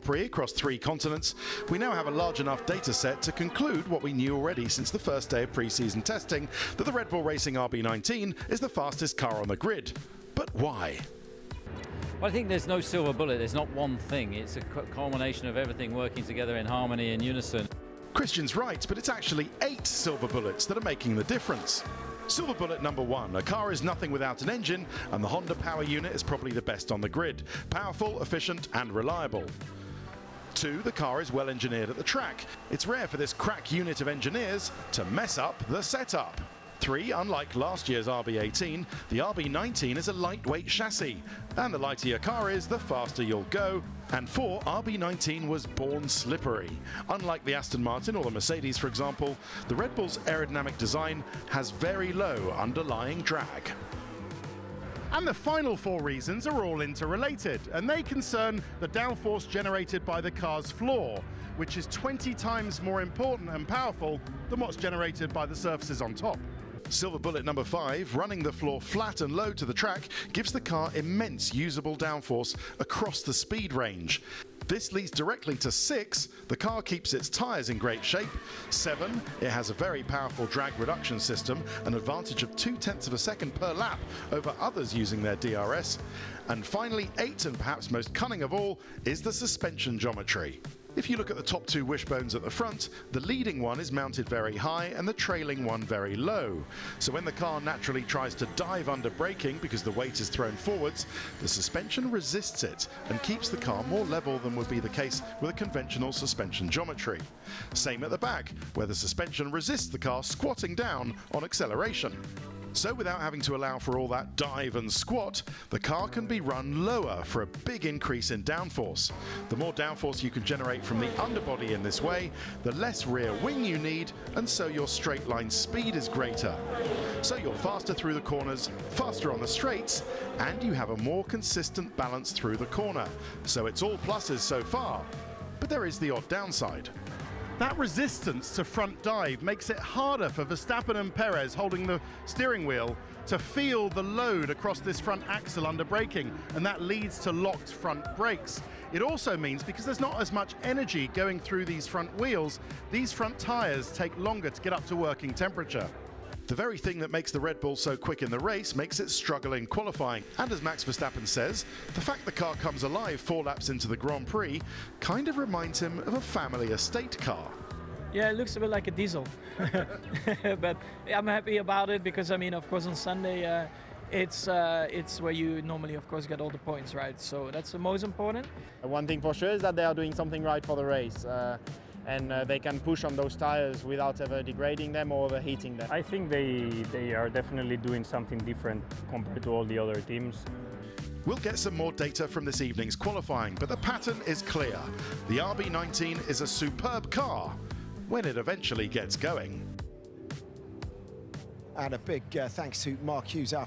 Prix across 3 continents, we now have a large enough data set to conclude what we knew already since the first day of pre-season testing, that the Red Bull Racing RB19 is the fastest car on the grid. But why? Well, I think there's no silver bullet. There's not one thing. It's a culmination of everything working together in harmony and unison. Christian's right, but it's actually 8 silver bullets that are making the difference. Silver bullet number 1, a car is nothing without an engine, and the Honda power unit is probably the best on the grid. Powerful, efficient and reliable. 2, the car is well engineered at the track. It's rare for this crack unit of engineers to mess up the setup. 3, unlike last year's RB18, the RB19 is a lightweight chassis, and the lighter your car is, the faster you'll go. And 4, RB19 was born slippery. Unlike the Aston Martin or the Mercedes, for example, the Red Bull's aerodynamic design has very low underlying drag. And the final 4 reasons are all interrelated, and they concern the downforce generated by the car's floor, which is 20 times more important and powerful than what's generated by the surfaces on top. Silver bullet number 5, running the floor flat and low to the track gives the car immense usable downforce across the speed range. This leads directly to 6, the car keeps its tyres in great shape. 7, it has a very powerful drag reduction system, an advantage of 0.2 of a second per lap over others using their DRS. And finally 8, and perhaps most cunning of all, is the suspension geometry. If you look at the top 2 wishbones at the front, the leading one is mounted very high and the trailing one very low. So when the car naturally tries to dive under braking because the weight is thrown forwards, the suspension resists it and keeps the car more level than would be the case with a conventional suspension geometry. Same at the back, where the suspension resists the car squatting down on acceleration. So without having to allow for all that dive and squat, the car can be run lower for a big increase in downforce. The more downforce you can generate from the underbody in this way, the less rear wing you need, and so your straight line speed is greater. So you're faster through the corners, faster on the straights, and you have a more consistent balance through the corner. So it's all pluses so far, but there is the odd downside. That resistance to front dive makes it harder for Verstappen and Perez holding the steering wheel to feel the load across this front axle under braking, and that leads to locked front brakes. It also means, because there's not as much energy going through these front wheels, these front tyres take longer to get up to working temperature. The very thing that makes the Red Bull so quick in the race makes it struggle in qualifying. And as Max Verstappen says, the fact the car comes alive 4 laps into the Grand Prix kind of reminds him of a family estate car. Yeah, it looks a bit like a diesel. But I'm happy about it because, I mean, of course, on Sunday it's where you normally, of course, get all the points, right? So that's the most important. One thing for sure is that they are doing something right for the race. And they can push on those tires without ever degrading them or overheating them. I think they are definitely doing something different compared to all the other teams. We'll get some more data from this evening's qualifying, but the pattern is clear. The RB19 is a superb car when it eventually gets going. And a big thanks to Mark Hughes, our